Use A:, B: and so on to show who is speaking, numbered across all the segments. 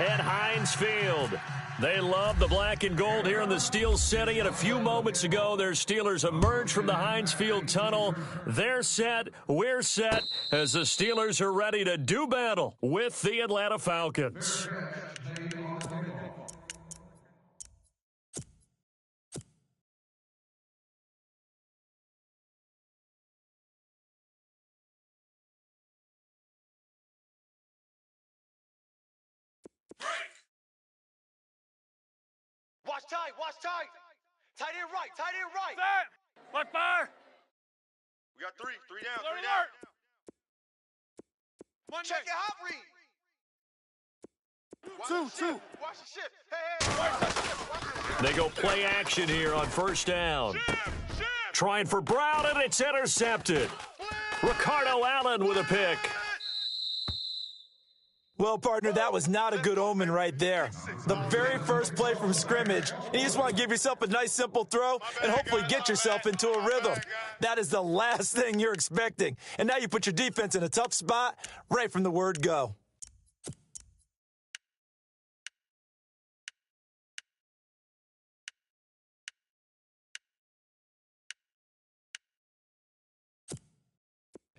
A: at Heinz Field. They love the black and gold here in the Steel City, and a few moments ago, their Steelers emerged from the Heinz Field tunnel. They're set, we're set, as the Steelers are ready to do battle with the Atlanta Falcons.
B: Watch tight, watch tight. Tight end right, tight end right.
C: Set. Left fire.
B: We got three down, three down. Check your hot read. Two. Watch the shift. Hey.
A: They go play action here on first down.
C: Shift.
A: Trying for Brown, and it's intercepted. Ricardo Allen with a pick.
D: Well, partner, that was not a good omen right there. The very first play from scrimmage, and you just want to give yourself a nice, simple throw and hopefully get yourself into a rhythm. That is the last thing you're expecting. And now you put your defense in a tough spot right from the word go.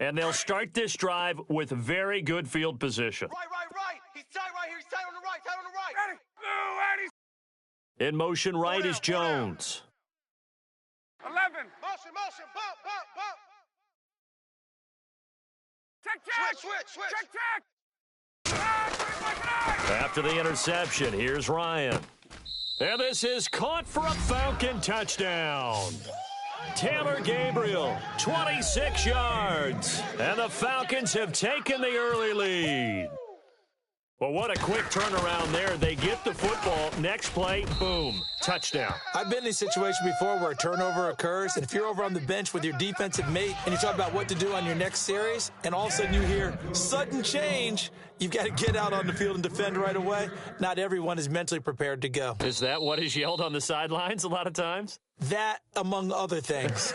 A: And they'll start this drive with very good field position.
B: Right. He's tight right here. He's tight on the right.
C: Ready. Blue, ready.
A: In motion right is Jones.
C: 11.
B: Motion, bump.
C: Check.
B: Switch.
C: Check.
A: After the interception, here's Ryan. And this is caught for a Falcon touchdown. Taylor Gabriel, 26 yards. And the Falcons have taken the early lead. Well, what a quick turnaround there. They get the football. Next play, boom, touchdown.
D: I've been in a situation before where a turnover occurs, and if you're over on the bench with your defensive mate and you talk about what to do on your next series, and all of a sudden you hear sudden change, you've got to get out on the field and defend right away. Not everyone is mentally prepared to go.
A: Is that what is yelled on the sidelines a lot of times?
D: That, among other things.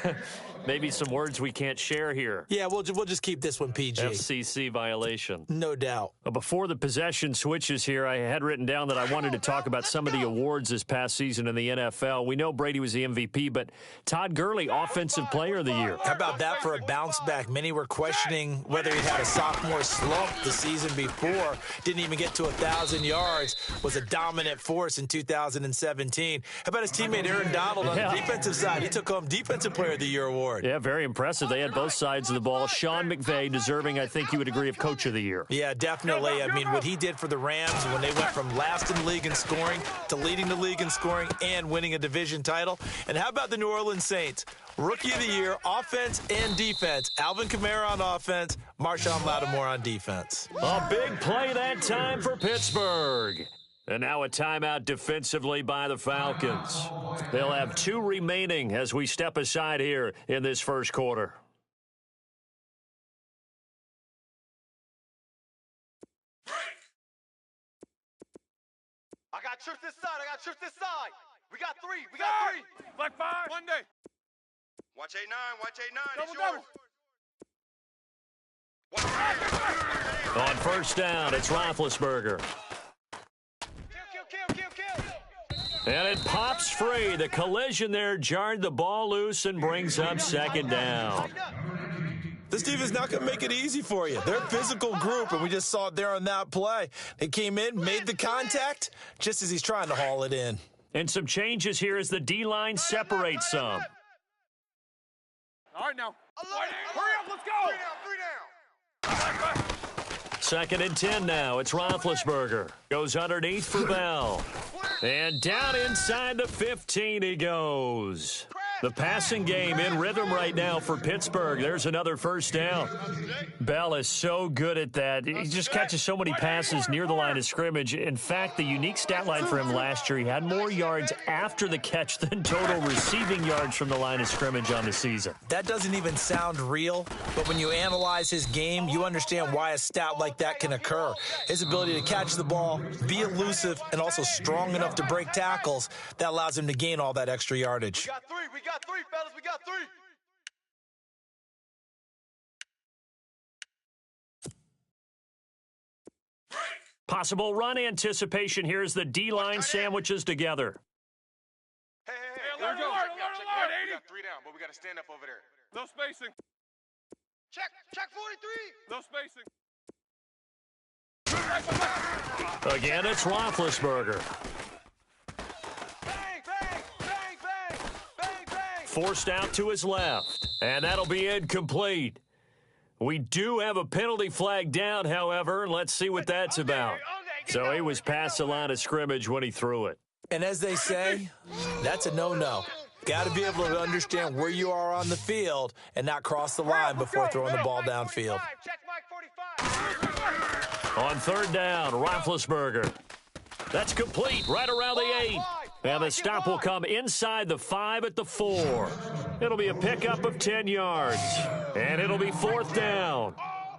A: Maybe some words we can't share here.
D: Yeah, we'll just keep this one PG.
A: FCC violation.
D: No doubt.
A: Before the possession switches here, I had written down that I wanted to talk about some of the awards this past season in the NFL. We know Brady was the MVP, but Todd Gurley, Offensive Player of the Year.
D: How about that for a bounce back? Many were questioning whether he had a sophomore slump the season before. Didn't even get to 1,000 yards. Was a dominant force in 2017. How about his teammate Aaron Donald on the defensive side? He took home Defensive Player of the Year award.
A: Yeah, very impressive. They had both sides of the ball. Sean McVay deserving, I think you would agree, of Coach of the Year.
D: Yeah, definitely. I mean, what he did for the Rams when they went from last in the league in scoring to leading the league in scoring and winning a division title. And how about the New Orleans Saints? Rookie of the Year, offense and defense. Alvin Kamara on offense, Marshawn Lattimore on defense.
A: A big play that time for Pittsburgh. And now a timeout defensively by the Falcons. They'll have 2 remaining as we step aside here in this first quarter.
B: I got trips this side. We got three.
C: Black fire. One day.
B: Watch 8-9. It's
C: Double.
B: yours.
A: On first down, it's Roethlisberger.
B: Kill.
A: And it pops free. The collision there jarred the ball loose and brings up second down.
D: This team is not going to make it easy for you. They're a physical group, and we just saw it there on that play. They came in, made the contact, just as he's trying to haul it in.
A: And some changes here as the D-line separates some.
C: All right, now. Hurry up, let's go.
B: Three down.
A: 2nd and 10 now. It's Roethlisberger. Goes underneath for Bell. And down inside the 15 he goes. The passing game in rhythm right now for Pittsburgh. There's another first down. Bell is so good at that. He just catches so many passes near the line of scrimmage. In fact, the unique stat line for him last year, he had more yards after the catch than total receiving yards from the line of scrimmage on the season.
D: That doesn't even sound real, but when you analyze his game, you understand why a stat like that can occur. His ability to catch the ball, be elusive, and also strong enough to break tackles, that allows him to gain all that extra yardage.
B: We got three, fellas. We got three.
A: Possible run anticipation here as the D-line sandwiches together.
B: Hey,
C: alert,
B: check,
C: alert,
B: check, check.
C: alert,
B: We
C: 80.
B: got 3 down, but we got to stand up over there.
C: No spacing.
B: Check 43.
C: No spacing.
A: Again, it's Roethlisberger.
B: Bang, bang, bang, bang, bang, bang.
A: Forced out to his left, and that'll be incomplete. We do have a penalty flag down, however, and let's see what that's about. So he was past the line of scrimmage when he threw it.
D: And as they say, that's a no-no. Got to be able to understand where you are on the field and not cross the line before throwing the ball downfield.
B: Check Mike 45.
A: On third down, Roethlisberger. That's complete right around the 8. And the stop will come inside the 5 at the 4. It'll be a pickup of 10 yards. And it'll be fourth down.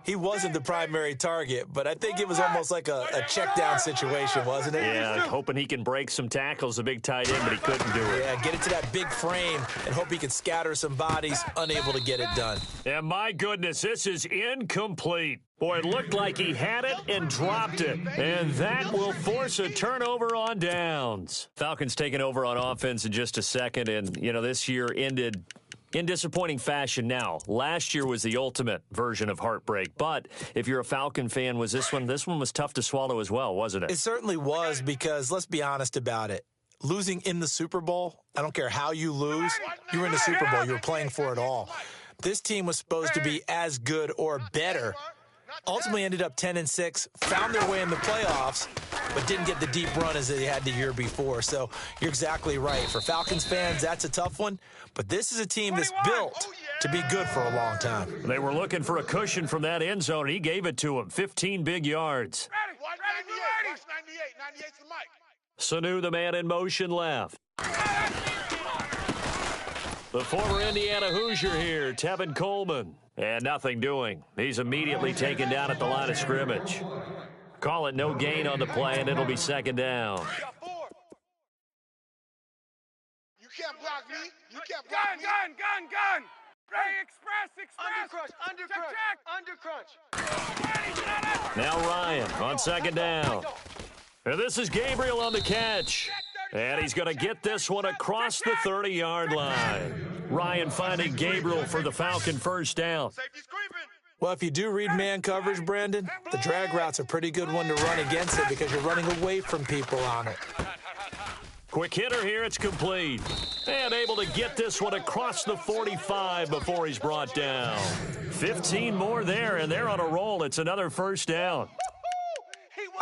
D: He wasn't the primary target, but I think it was almost like a check down situation, wasn't it?
A: Yeah, hoping he can break some tackles, a big tight end, but he couldn't do it.
D: Yeah, get it to that big frame and hope he can scatter some bodies, unable to get it done.
A: And my goodness, this is incomplete. Boy, it looked like he had it and dropped it. And that will force a turnover on downs. Falcons taking over on offense in just a second. And, you know, this year ended in disappointing fashion now. Last year was the ultimate version of heartbreak. But if you're a Falcon fan, was this one was tough to swallow as well, wasn't it?
D: It certainly was because, let's be honest about it, losing in the Super Bowl, I don't care how you lose, you were in the Super Bowl, you were playing for it all. This team was supposed to be as good or better. Ultimately ended up 10-6, found their way in the playoffs, but didn't get the deep run as they had the year before. So you're exactly right. For Falcons fans, that's a tough one. But this is a team that's built to be good for a long time.
A: They were looking for a cushion from that end zone, and he gave it to him. 15 big yards.
B: 198. Watch 98. 98's the mic.
A: Sanu, the man in motion left. The former Indiana Hoosier here, Tevin Coleman. And nothing doing. He's immediately taken down at the line of scrimmage. Call it no gain on the play, and it'll be second down.
B: You can't block me. You can't block me.
C: Gun. Ready, express.
B: Under crunch.
A: Now Ryan on second down. And this is Gabriel on the catch. And he's going to get this one across the 30-yard line. Ryan finding Gabriel for the Falcon first down.
D: Well, if you do read man coverage, Brandon, the drag route's a pretty good one to run against it because you're running away from people on it.
A: Quick hitter here, it's complete. And able to get this one across the 45 before he's brought down. 15 more there, and they're on a roll. It's another first down.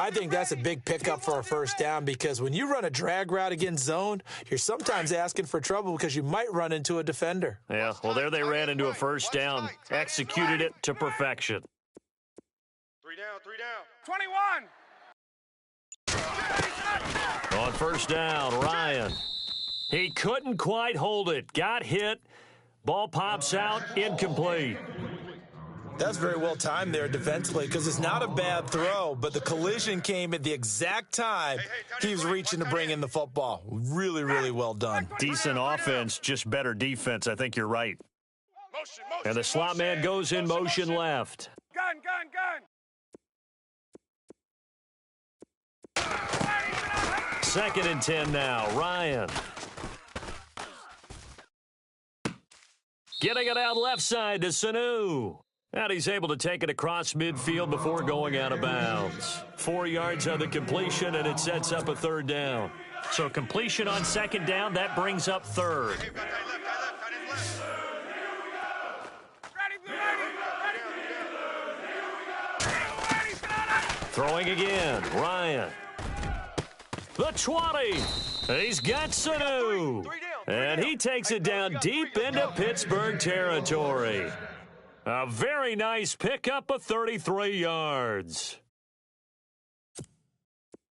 D: I think that's a big pickup for a first down because when you run a drag route against zone, you're sometimes asking for trouble because you might run into a defender.
A: Yeah, well, there they ran into a first down. Executed it to perfection.
B: 3 down.
C: 21.
A: On first down, Ryan. He couldn't quite hold it. Got hit. Ball pops out. Incomplete.
D: That's very well timed there defensively because it's not a bad throw, but the collision came at the exact time he was reaching to bring in the football. Really, really well done.
A: Decent offense, just better defense. I think you're right. And the slot man goes in motion left.
C: Gun.
A: 2nd and 10 now. Ryan. Getting it out left side to Sanu. And he's able to take it across midfield before going out of bounds. 4 yards on the completion, and it sets up a third down. So completion on second down, that brings up third. Throwing again, Ryan. The 20. He's got Sanu. And he takes it down deep into Pittsburgh territory. A very nice pickup of 33 yards.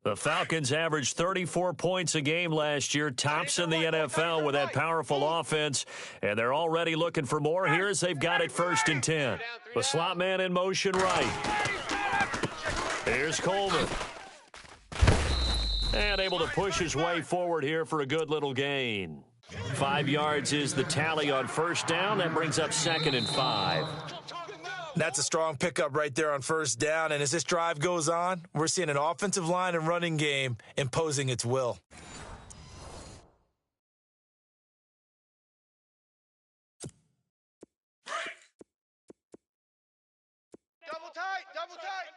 A: The Falcons averaged 34 points a game last year, tops in the NFL with that powerful offense, and they're already looking for more here as they've got it 1st and 10. The slot man in motion right. Here's Coleman. And able to push his way forward here for a good little gain. 5 yards is the tally on first down. That brings up 2nd and 5.
D: That's a strong pickup right there on first down. And as this drive goes on, we're seeing an offensive line and running game imposing its will.
B: Double tight, double tight.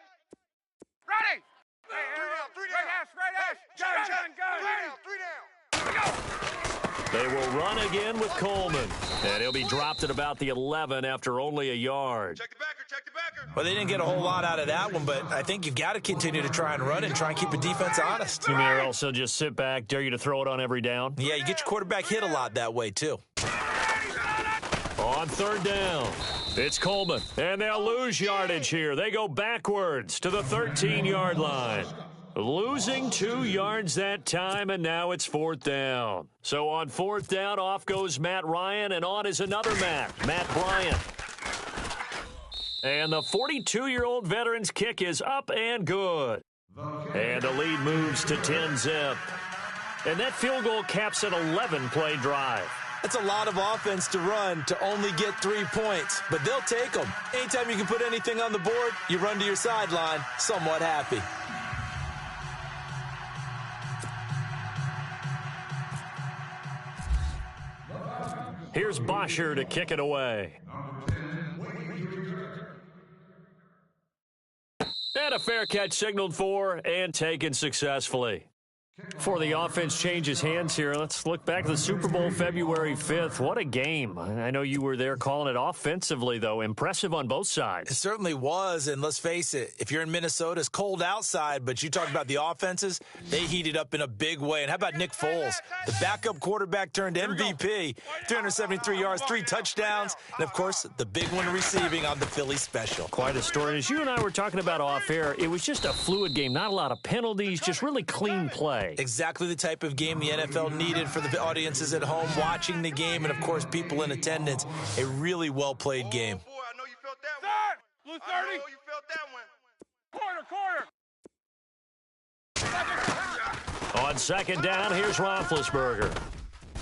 C: Ready.
B: Three down.
C: Straight ass. Go.
B: Three down.
A: They will run again with Coleman. And he'll be dropped at about the 11 after only a yard.
B: Check the backer, check the backer.
D: Well, they didn't get a whole lot out of that one, but I think you've got to continue to try and run and try and keep the defense honest.
A: You may also just sit back, dare you to throw it on every down.
D: Yeah, you get your quarterback hit a lot that way, too.
A: On third down, it's Coleman, and they'll lose yardage here. They go backwards to the 13-yard line. Losing 2 yards that time, and now it's fourth down. So on fourth down, off goes Matt Ryan, and on is another Matt Bryant. And the 42-year-old veteran's kick is up and good. And the lead moves to 10-zip. And that field goal caps an 11-play drive.
D: That's a lot of offense to run to only get 3 points, but they'll take them. Anytime you can put anything on the board, you run to your sideline somewhat happy.
A: Here's Bosher to kick it away. And a fair catch signaled for and taken successfully. Before the offense changes hands here, let's look back to the Super Bowl February 5th. What a game. I know you were there calling it offensively, though. Impressive on both sides.
D: It certainly was, and let's face it, if you're in Minnesota, it's cold outside, but you talk about the offenses, they heated up in a big way. And how about Nick Foles, the backup quarterback turned MVP, 373 yards, 3 touchdowns, and, of course, the big one receiving on the Philly special.
A: Quite a story. As you and I were talking about off air, it was just a fluid game, not a lot of penalties, just really clean play.
D: Exactly the type of game the NFL needed for the audiences at home watching the game and, of course, people in attendance. A really well-played game.
B: Boy, I know you felt that
C: Blue 30.
B: I know you felt that one.
C: Quarter.
A: On second down, here's Roethlisberger.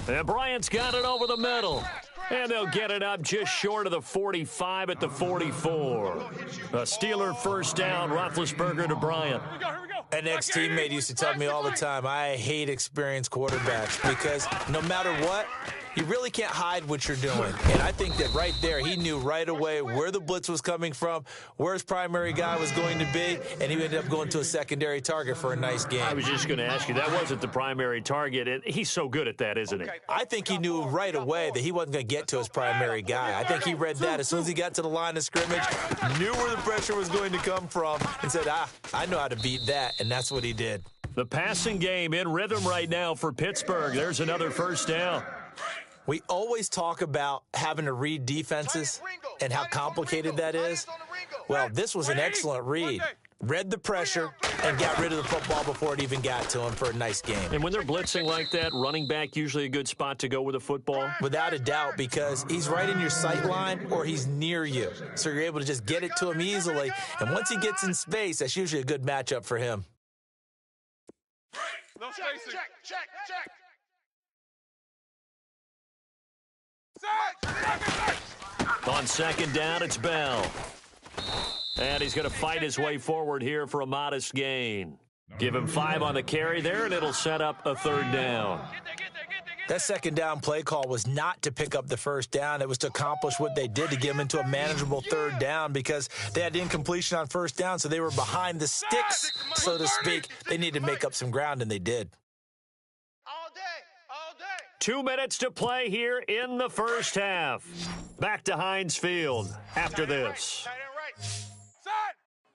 A: And Bryant's got it over the middle. And they'll get it up just short of the 45 at the 44. A Steeler first down, Roethlisberger to Bryant.
C: Here we go.
D: An ex-teammate used to tell me all the time, I hate experienced quarterbacks because no matter what, you really can't hide what you're doing. And I think that right there, he knew right away where the blitz was coming from, where his primary guy was going to be, and he ended up going to a secondary target for a nice game.
A: I was just going to ask you, that wasn't the primary target. He's so good at that, isn't he?
D: I think he knew right away that he wasn't going to get to his primary guy. I think he read that as soon as he got to the line of scrimmage, knew where the pressure was going to come from, and said, I know how to beat that, and that's what he did.
A: The passing game in rhythm right now for Pittsburgh. There's another first down.
D: We always talk about having to read defenses and how complicated that is. Well, this was an excellent read. Read the pressure and got rid of the football before it even got to him for a nice game.
A: And when they're blitzing like that, running back usually a good spot to go with a football?
D: Without a doubt, because he's right in your sight line or he's near you. So you're able to just get it to him easily. And once he gets in space, that's usually a good matchup for him.
C: No spacing.
B: Check.
A: On second down, it's Bell. And he's going to fight his way forward here for a modest gain. Give him 5 on the carry there, and it'll set up a third down.
D: That second down play call was not to pick up the first down. It was to accomplish what they did to get them into a manageable third down because they had incompletion on first down, so they were behind the sticks, so to speak. They needed to make up some ground, and they did.
B: All day.
A: 2 minutes to play here in the first half. Back to Heinz Field after this.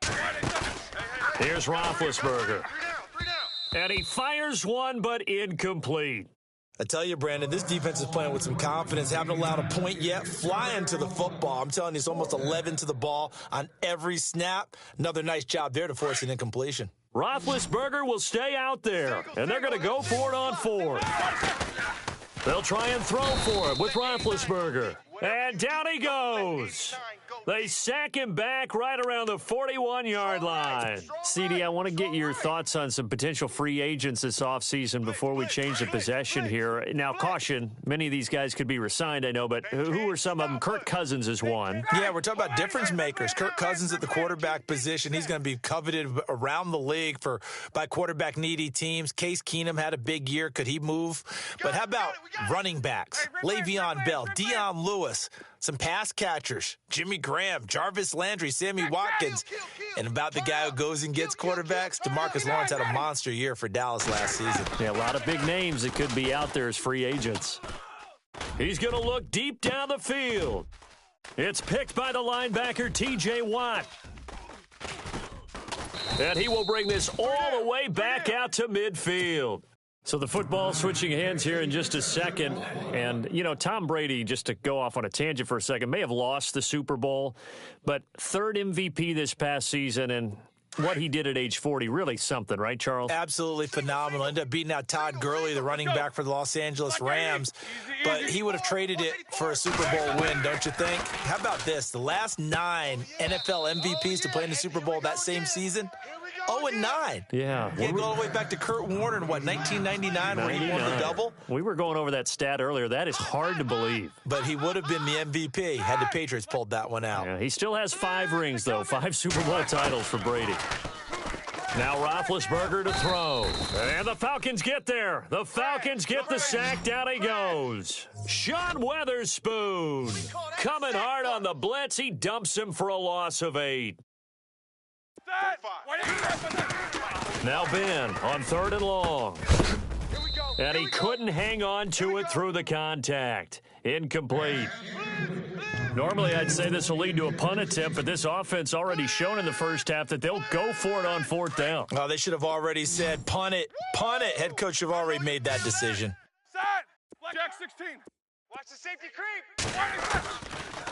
B: Tight end right.
A: Here's Roethlisberger.
B: 3 down.
A: And he fires one, but incomplete.
D: I tell you, Brandon, this defense is playing with some confidence. Haven't allowed a point yet. Flying to the football. I'm telling you, it's almost 11 to the ball on every snap. Another nice job there to force an incompletion.
A: Roethlisberger will stay out there, and they're going to go for it on 4th. They'll try and throw for it with Roethlisberger. And down he goes. They sack him back right around the 41-yard line. CD, I want to get your thoughts on some potential free agents this offseason before we change the possession here. Now, caution, many of these guys could be re-signed, I know, but who are some of them? Kirk Cousins is one.
D: Yeah, we're talking about difference makers. Kirk Cousins at the quarterback position. He's going to be coveted around the league by quarterback-needy teams. Case Keenum had a big year. Could he move? But how about running backs? Le'Veon Bell, Dion Lewis, some pass catchers, Jimmy Graham, Jarvis Landry, Sammy Watkins. And about the guy who goes and gets quarterbacks, DeMarcus Lawrence had a monster year for Dallas last season.
A: Yeah, a lot of big names that could be out there as free agents. He's going to look deep down the field. It's picked by the linebacker, T.J. Watt. And he will bring this all the way back out to midfield. So the football switching hands here in just a second. And, you know, Tom Brady, just to go off on a tangent for a second, may have lost the Super Bowl, but third MVP this past season, and what he did at age 40, really something, right, Charles?
D: Absolutely phenomenal. Ended up beating out Todd Gurley, the running back for the Los Angeles Rams, but he would have traded it for a Super Bowl win, don't you think? How about this? The last 9 NFL MVPs to play in the Super Bowl that same season, 0-9.
A: Yeah.
D: He had to go all the way back to Kurt Warner in, 1999, where he won the double?
A: We were going over that stat earlier. That is hard to believe.
D: But he would have been the MVP had the Patriots pulled that one out.
A: Yeah, he still has 5 rings, though. 5 Super Bowl titles for Brady. Now Roethlisberger to throw. And the Falcons get there. The Falcons get the sack. Down he goes. Sean Weatherspoon coming hard on the blitz. He dumps him for a loss of 8. Now Ben on 3rd and long. And he couldn't hang on to it through the contact. Incomplete. Normally, I'd say this will lead to a punt attempt, but this offense already shown in the first half that they'll go for it on 4th down.
D: Oh, they should have already said, punt it, punt it. Head coach should have already made that decision.
C: Set. Jack 16.
B: Watch the safety creep.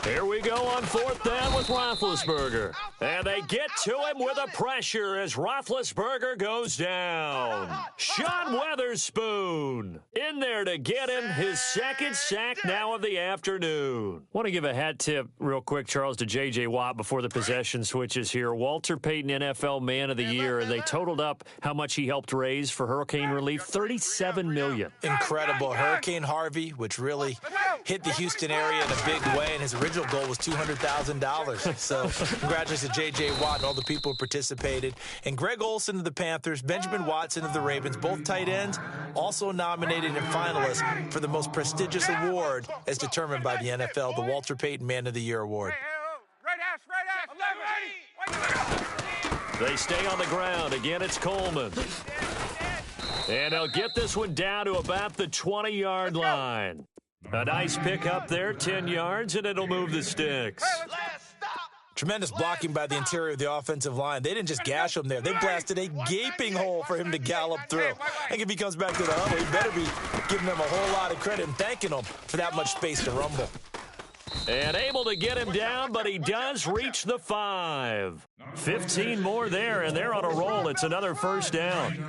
A: Here we go on 4th down with Roethlisberger. And they get to him with a pressure as Roethlisberger goes down. Sean Weatherspoon in there to get him his 2nd sack now of the afternoon. Want to give a hat tip real quick, Charles, to J.J. Watt before the possession switches here. Walter Payton NFL Man of the Year, and they totaled up how much he helped raise for hurricane relief, $37 million.
D: Incredible. Hurricane Harvey, which really hit the Houston area in a big way, and his original goal was $200,000. So congratulations to J.J. Watt and all the people who participated. And Greg Olsen of the Panthers, Benjamin Watson of the Ravens, both tight ends, also nominated and finalists for the most prestigious award as determined by the NFL, the Walter Payton Man of the Year Award.
C: Right ass.
A: They stay on the ground. Again, it's Coleman. And they'll get this one down to about the 20-yard line. A nice pick up there, 10 yards, and it'll move the sticks.
D: Tremendous blocking by the interior of the offensive line. They didn't just gash him there. They blasted a gaping hole for him to gallop through. I think if he comes back to the huddle, he better be giving them a whole lot of credit and thanking them for that much space to rumble.
A: And able to get him down, but he does reach the 5. 15 more there, and they're on a roll. It's another 1st down.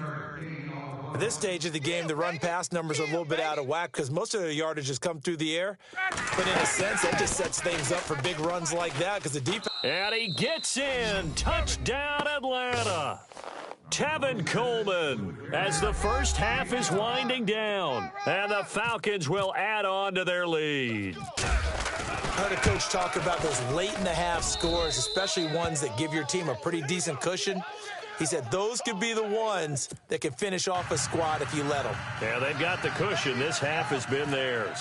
D: At this stage of the game, the run-pass numbers are a little bit out of whack because most of the yardage has come through the air. But in a sense, that just sets things up for big runs like that because the defense...
A: And he gets in. Touchdown, Atlanta. Tevin Coleman as the first half is winding down. And the Falcons will add on to their lead.
D: I heard a coach talk about those late-in-the-half scores, especially ones that give your team a pretty decent cushion. He said those could be the ones that can finish off a squad if you let them.
A: Yeah, they've got the cushion. This half has been theirs.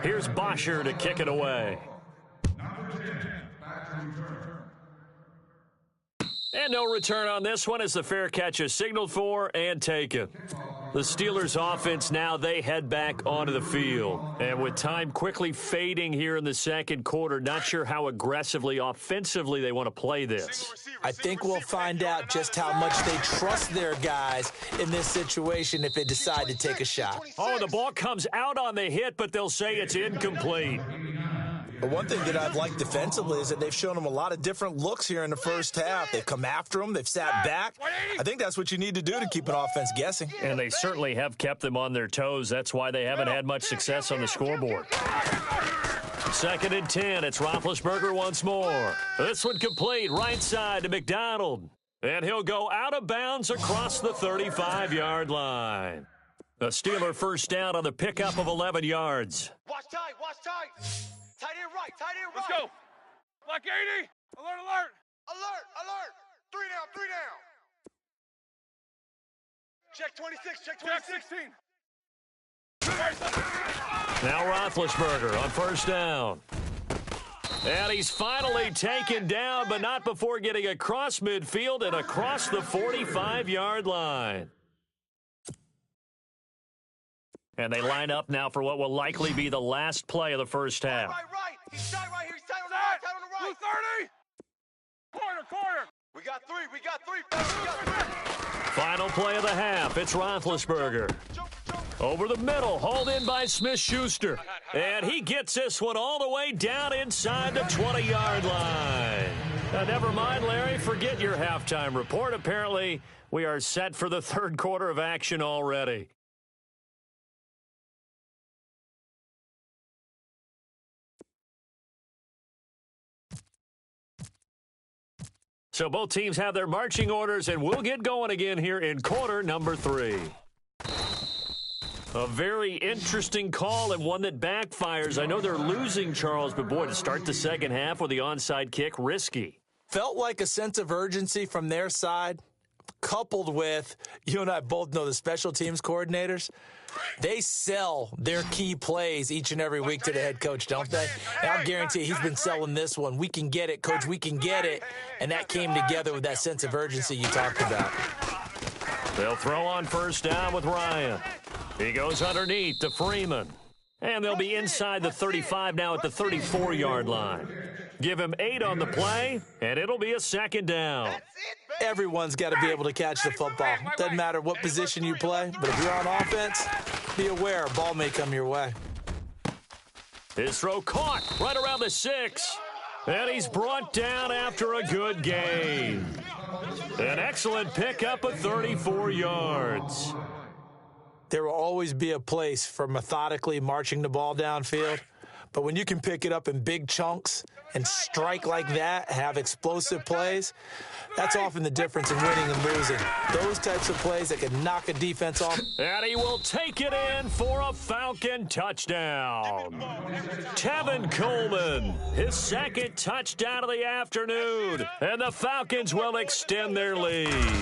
A: Here's Bosher to kick it away. And no return on this one as the fair catch is signaled for and taken. The Steelers offense now, they head back onto the field. And with time quickly fading here in the second quarter, not sure how aggressively, offensively they want to play this.
D: I think we'll find out just how much they trust their guys in this situation if they decide to take a shot.
A: Oh, the ball comes out on the hit, but they'll say it's incomplete.
D: But one thing that I've liked defensively is that they've shown them a lot of different looks here in the first half. They've come after them. They've sat back. I think that's what you need to do to keep an offense guessing.
A: And they certainly have kept them on their toes. That's why they haven't had much success on the scoreboard. 2nd and 10. It's Roethlisberger once more. This one complete right side to McDonald. And he'll go out of bounds across the 35-yard line. A Steeler first down on the pickup of 11 yards.
B: Watch tight, watch tight. Tight end right, tight end right.
C: Let's go. Black 80. Alert, alert.
B: Alert, alert. 3 down, 3 down. Check 26, check 26.
C: Check 16.
A: Now Roethlisberger on first down. And he's finally taken down, but not before getting across midfield and across the 45-yard line. And they line up now for what will likely be the last play of the first half.
B: Right. He's tight right here. He's tight on the right, tight on the right.
C: 230. Corner.
B: We got 3, we got 3. We got 3.
A: Final play of the half. It's Roethlisberger. Over the middle, hauled in by Smith-Schuster. And he gets this one all the way down inside the 20-yard line. Never mind, Larry, forget your halftime report. Apparently, we are set for the third quarter of action already. So both teams have their marching orders, and we'll get going again here in quarter number 3. A very interesting call and one that backfires. I know they're losing, Charles, but boy, to start the second half with the onside kick, risky.
D: Felt like a sense of urgency from their side, coupled with, you and I both know the special teams coordinators. They sell their key plays each and every week to the head coach, don't they? And I'll guarantee you, he's been selling this one. We can get it, coach, we can get it. And that came together with that sense of urgency you talked about.
A: They'll throw on first down with Ryan. He goes underneath to Freeman. And they'll be inside the 35 now at the 34-yard line. Give him 8 on the play, and it'll be a second down.
D: Everyone's got to be able to catch the football. Doesn't matter what position you play, but if you're on offense, be aware a ball may come your way.
A: His throw caught right around the 6. And he's brought down after a good gain. An excellent pickup of 34 yards.
D: There will always be a place for methodically marching the ball downfield. But when you can pick it up in big chunks and strike like that, have explosive plays, that's often the difference in winning and losing. Those types of plays that can knock a defense off.
A: And he will take it in for a Falcon touchdown. Tevin Coleman, his second touchdown of the afternoon. And the Falcons will extend their lead.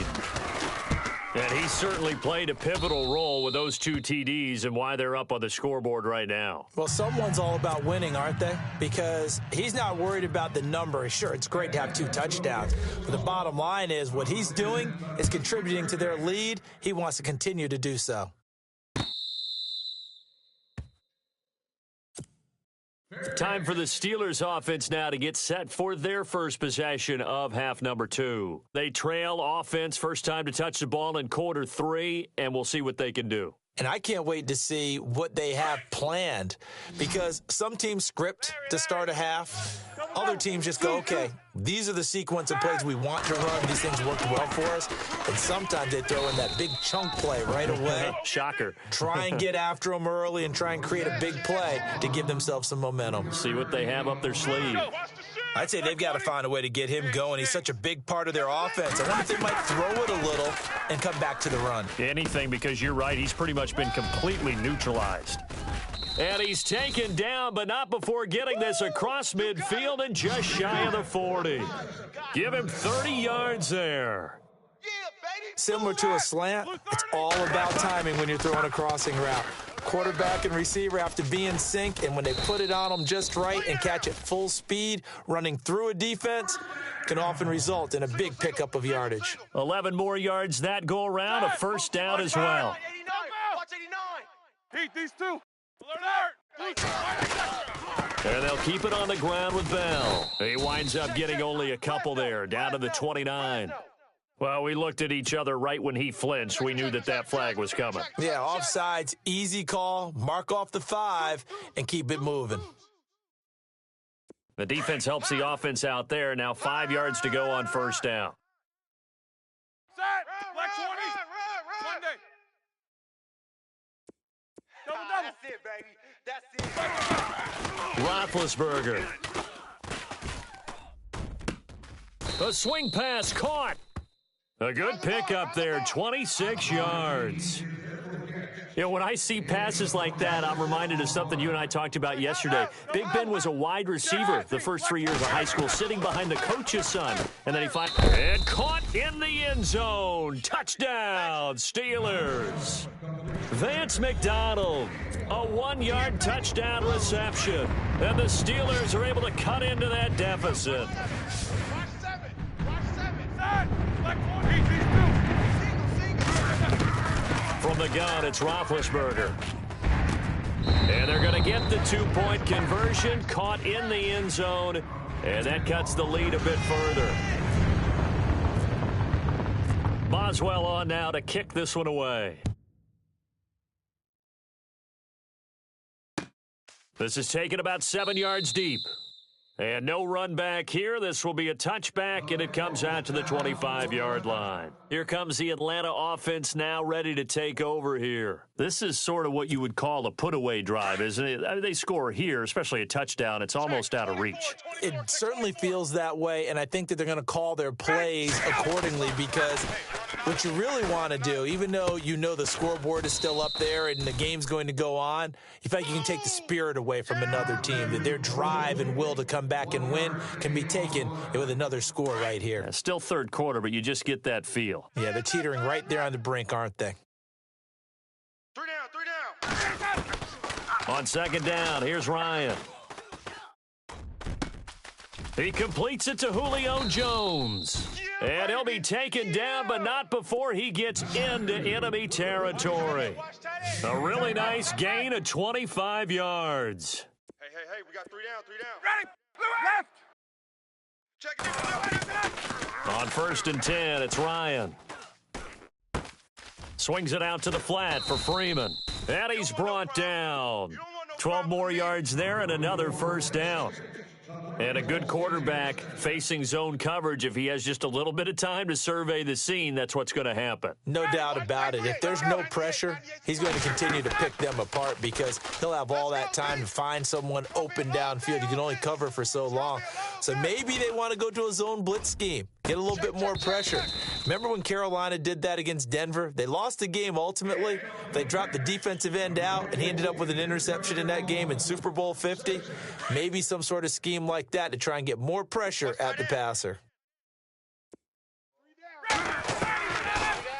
A: And he certainly played a pivotal role with those 2 TDs and why they're up on the scoreboard right now.
D: Well, someone's all about winning, aren't they? Because he's not worried about the number. Sure, it's great to have 2 touchdowns. But the bottom line is what he's doing is contributing to their lead. He wants to continue to do so.
A: Time for the Steelers offense now to get set for their first possession of half number 2. They trail offense first time to touch the ball in quarter 3, and we'll see what they can do.
D: And I can't wait to see what they have planned because some teams script to start a half. Other teams just go, okay, these are the sequence of plays we want to run. These things work well for us. And sometimes they throw in that big chunk play right away.
A: Shocker.
D: Try and get after them early and try and create a big play to give themselves some momentum.
A: See what they have up their sleeve.
D: I'd say they've got to find a way to get him going. He's such a big part of their offense. I wonder if they might throw it a little and come back to the run.
A: Anything, because you're right. He's pretty much been completely neutralized. And he's taken down, but not before getting this across midfield and just shy of the 40. Give him 30 yards there.
D: Similar to a slant, it's all about timing when you're throwing a crossing route. Quarterback and receiver have to be in sync, and when they put it on them just right and catch it full speed, running through a defense can often result in a big pickup of yardage.
A: 11 more yards that go around, a first down as well.
B: Watch 89.
C: Heat these 2. Alert.
A: And they'll keep it on the ground with Bell. He winds up getting only a couple there, down to the 29. Well, we looked at each other right when he flinched. We knew that that flag was coming.
D: Yeah, offsides, easy call, mark off the 5, and keep it moving.
A: The defense helps the offense out there. Now 5 yards to go on first down.
C: Set. Black 20. Monday. Double, double.
B: That's it, baby. That's it.
A: Roethlisberger. A swing pass caught. A good pickup there, 26 yards. You know, when I see passes like that, I'm reminded of something you and I talked about yesterday. Big Ben was a wide receiver the first 3 years of high school, sitting behind the coach's son. And then he and caught in the end zone. Touchdown, Steelers. Vance McDonald, a 1-yard touchdown reception. And the Steelers are able to cut into that deficit.
C: Watch 7. Set. Black 20.
A: From the gun, it's Roethlisberger. And they're going to get the 2-point conversion, caught in the end zone, and that cuts the lead a bit further. Boswell on now to kick this one away. This is taken about 7 yards deep. And no run back here. This will be a touchback, and it comes out to the 25-yard line. Here comes the Atlanta offense now ready to take over here. This is sort of what you would call a put-away drive, isn't it? I mean, they score here, especially a touchdown. It's almost out of reach.
D: It certainly feels that way, and I think that they're going to call their plays accordingly because what you really want to do, even though you know the scoreboard is still up there and the game's going to go on, you feel like you can take the spirit away from another team, that their drive and will to come back and win can be taken with another score right here.
A: Yeah, still third quarter, but you just get that feel.
D: Yeah, they're teetering right there on the brink, aren't they?
B: 3 down.
A: On second down, here's Ryan. He completes it to Julio Jones. And he'll be taken down, but not before he gets into enemy territory. A really nice gain of 25 yards.
B: Hey, we got 3 down.
C: Ready. Left.
B: Check it.
A: On 1st and 10, it's Ryan. Swings it out to the flat for Freeman. And he's brought down. 12 more yards there and another first down. And a good quarterback facing zone coverage. If he has just a little bit of time to survey the scene, that's what's going to happen.
D: No doubt about it. If there's no pressure, he's going to continue to pick them apart because he'll have all that time to find someone open downfield. You can only cover for so long. So maybe they want to go to a zone blitz scheme, get a little bit more pressure. Remember when Carolina did that against Denver? They lost the game ultimately. They dropped the defensive end out, and he ended up with an interception in that game in Super Bowl 50. Maybe some sort of scheme like that to try and get more pressure at the passer.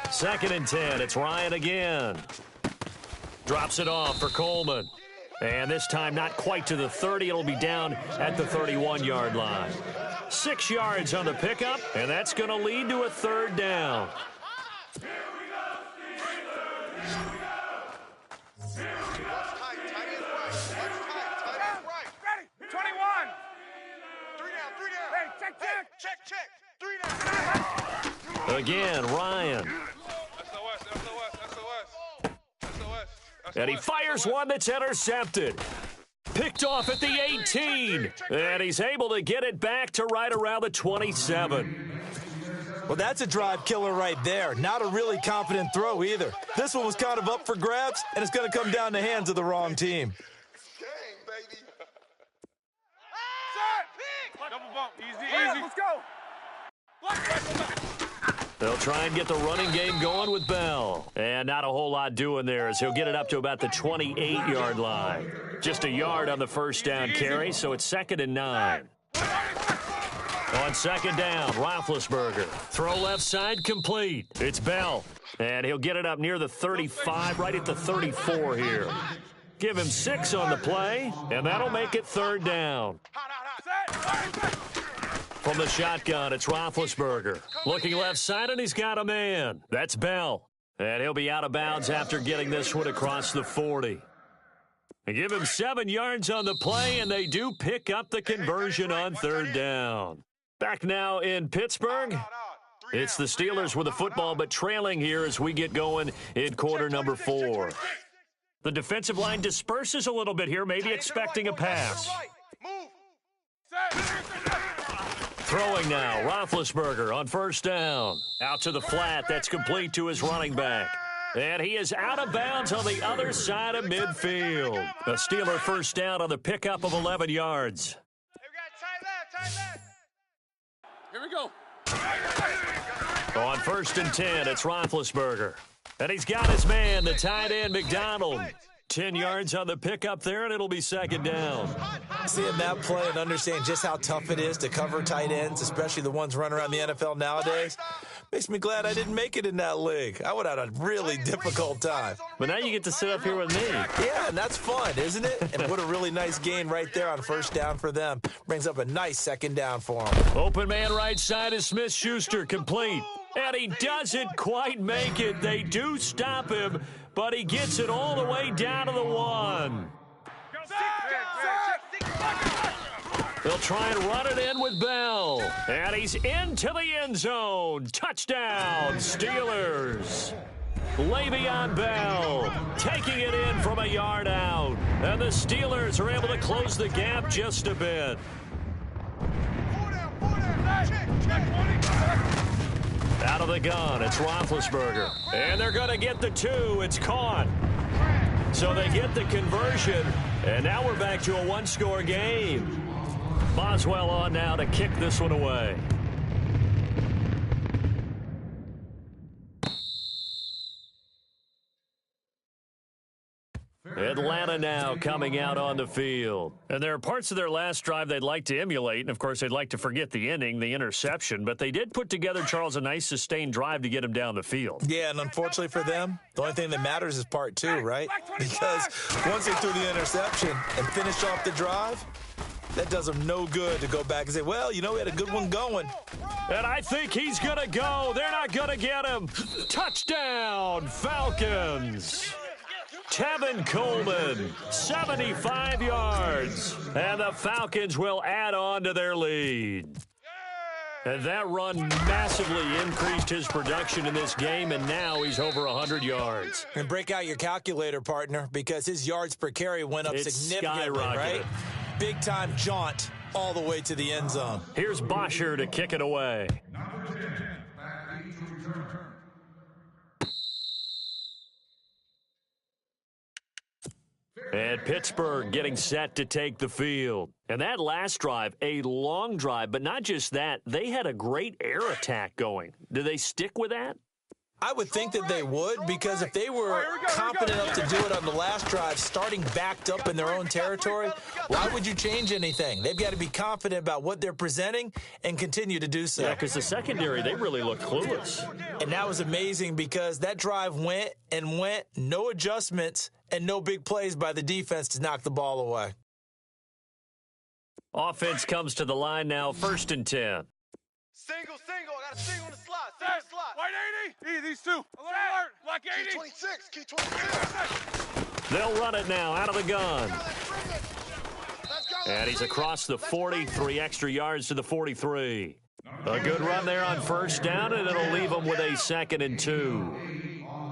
A: 2nd and 10, it's Ryan again. Drops it off for Coleman. And this time not quite to the 30. It'll be down at the 31-yard line. 6 yards on the pickup, and that's going to lead to a 3rd down.
C: Ready. 21.
B: 3 down.
C: Hey, check.
B: Check. 3 down.
A: Again, Ryan. And he fires one that's intercepted. Picked off at the 18. And he's able to get it back to right around the 27.
D: Well, that's a drive killer right there. Not a really confident throw either. This one was kind of up for grabs, and it's going to come down the hands of the wrong team.
C: Double bump. Easy. Let's go.
A: They'll try and get the running game going with Bell. And not a whole lot doing there as he'll get it up to about the 28-yard line. Just a yard on the first down carry, so it's 2nd and 9. On 2nd down, Roethlisberger. Throw left side complete. It's Bell. And he'll get it up near the 35, right at the 34 here. Give him 6 on the play, and that'll make it 3rd down. From the shotgun, it's Roethlisberger. Looking left side, and he's got a man. That's Bell. And he'll be out of bounds after getting this one across the 40. They give him 7 yards on the play, and they do pick up the conversion on 3rd down. Back now in Pittsburgh. It's the Steelers with the football, but trailing here as we get going in quarter number 4. The defensive line disperses a little bit here, maybe expecting a pass. Throwing now, Roethlisberger on first down. Out to the flat, that's complete to his running back. And he is out of bounds on the other side of midfield. A Steeler first down on the pickup of 11 yards.
C: Here we go.
A: On first and 10, it's Roethlisberger. And he's got his man, the tight end, McDonald. 10 yards on the pickup there, and it'll be second down.
D: Seeing that play and understand just how tough it is to cover tight ends, especially the ones running around the NFL nowadays, makes me glad I didn't make it in that league. I would have had a really difficult time.
A: But now you get to sit up here with me.
D: Yeah, and that's fun, isn't it? And what a really nice gain right there on first down for them. Brings up a nice second down for them.
A: Open man right side is Smith-Schuster, complete. And he doesn't quite make it. They do stop him, but he gets it all the way down to the 1. They'll try and run it in with Bell. And he's into the end zone. Touchdown, Steelers. Le'Veon Bell taking it in from a yard out. And the Steelers are able to close the gap just a bit. Out of the gun, it's Roethlisberger. And they're going to get the 2. It's caught. So they get the conversion. And now we're back to a one-score game. Boswell on now to kick this one away. Atlanta now coming out on the field. And there are parts of their last drive they'd like to emulate, and of course they'd like to forget the inning, the interception, but they did put together, Charles, a nice sustained drive to get him down the field.
D: Yeah, and unfortunately for them, the only thing that matters is part 2, right? Because once they threw the interception and finished off the drive, that does them no good to go back and say, well, you know, we had a good one going.
A: And I think he's going to go. They're not going to get him. Touchdown, Falcons. Tevin Coleman, 75 yards. And the Falcons will add on to their lead. And that run massively increased his production in this game, and now he's over 100 yards.
D: And break out your calculator, partner, because his yards per carry went up significantly, right? Big-time jaunt all the way to the end zone.
A: Here's Bosher to kick it away. And Pittsburgh getting set to take the field. And that last drive, a long drive, but not just that, they had a great air attack going. Do they stick with that?
D: I would think that they would, because if they were confident enough to do it on the last drive, starting backed up in their own territory, why would you change anything? They've got to be confident about what they're presenting and continue to do so.
A: Yeah, because the secondary, they really looked clueless.
D: And that was amazing because that drive went and went, no adjustments, and no big plays by the defense to knock the ball away.
A: Offense comes to the line now, first and 10.
B: Single. I got a single in the slot. Single slot.
C: White 80. These two. Alert. Black 80.
B: Key 26. Key 26.
A: They'll run it now out of the gun.
B: Let's go.
A: And he's across the 40, 3 extra yards to the 43. A good run there on first down, and it'll leave them with a 2nd and 2.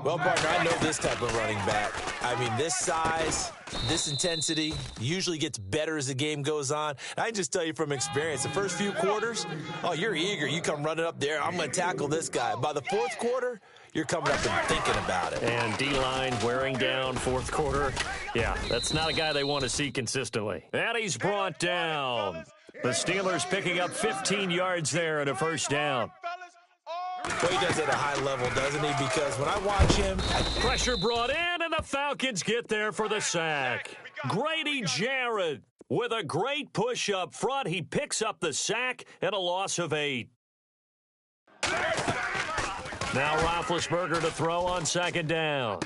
D: Well, partner, I know this type of running back. I mean, this size, this intensity usually gets better as the game goes on. I can just tell you from experience, the first few quarters, oh, you're eager. You come running up there. I'm going to tackle this guy. By the fourth quarter, you're coming up and thinking about it.
A: And D-line wearing down fourth quarter. Yeah, that's not a guy they want to see consistently. And he's brought down. The Steelers picking up 15 yards there and a first down.
D: Well, he does it at a high level, doesn't he? Because when I watch him...
A: Pressure brought in, and the Falcons get there for the sack. Grady Jarrett with a great push up front. He picks up the sack and a loss of 8. Now Roethlisberger to throw on second down.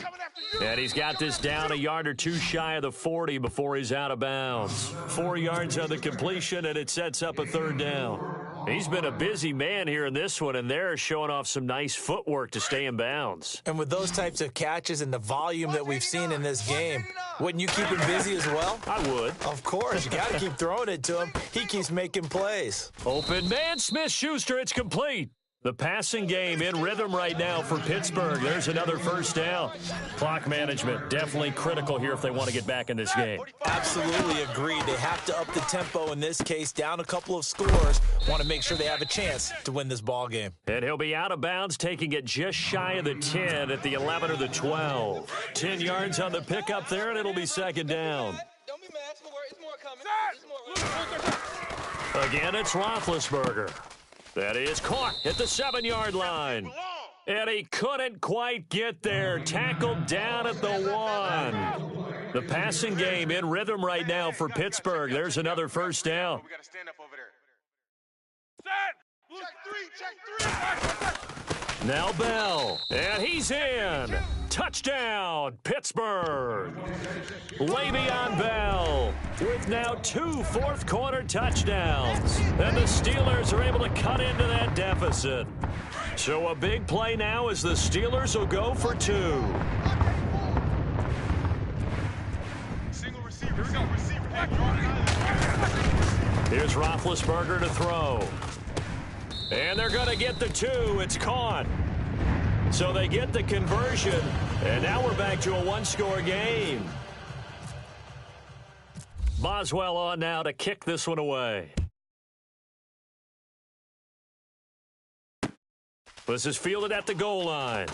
A: And he's got this down a yard or two shy of the 40 before he's out of bounds. 4 yards on the completion, and it sets up a third down. He's been a busy man here in this one, and they're showing off some nice footwork to stay in bounds.
D: And with those types of catches and the volume that we've seen in this game, wouldn't you keep him busy as well?
A: I would.
D: Of course. You got to keep throwing it to him. He keeps making plays.
A: Open man, Smith-Schuster. It's complete. The passing game in rhythm right now for Pittsburgh. There's another first down. Clock management definitely critical here if they want to get back in this game.
D: Absolutely agreed. They have to up the tempo in this case, down a couple of scores. Want to make sure they have a chance to win this ball game.
A: And he'll be out of bounds, taking it just shy of the 10 at the 11 or the 12. 10 yards on the pickup there, and it'll be second down.
B: Don't be mad. It's more coming.
A: Again, it's Roethlisberger. That is caught at the 7-yard line. And he couldn't quite get there. Tackled down at the 1. The passing game in rhythm right now for Pittsburgh. There's another first down.
C: We got to stand up over there. Set. Check 3.
A: Now Bell. And he's in. Touchdown, Pittsburgh. Le'Veon Bell with now 2 fourth-quarter touchdowns. And the Steelers are able to cut into that deficit. So a big play now as the Steelers will go for 2.
C: Single receiver. Receiver.
A: Here's Roethlisberger to throw. And they're going to get the 2. It's caught. So they get the conversion, and now we're back to a one-score game. Boswell on now to kick this one away. This is fielded at the goal line.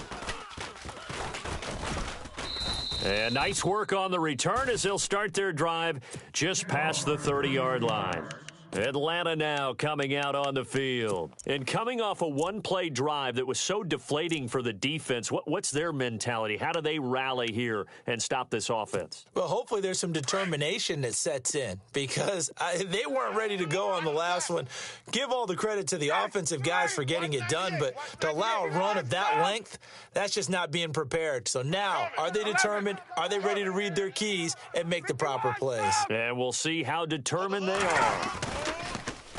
A: And nice work on the return as they'll start their drive just past the 30-yard line. Atlanta now coming out on the field. And coming off a one-play drive that was so deflating for the defense, what's their mentality? How do they rally here and stop this offense?
D: Well, hopefully there's some determination that sets in because they weren't ready to go on the last one. Give all the credit to the offensive guys for getting it done, but to allow a run of that length, that's just not being prepared. So now, are they determined? Are they ready to read their keys and make the proper plays?
A: And we'll see how determined they are.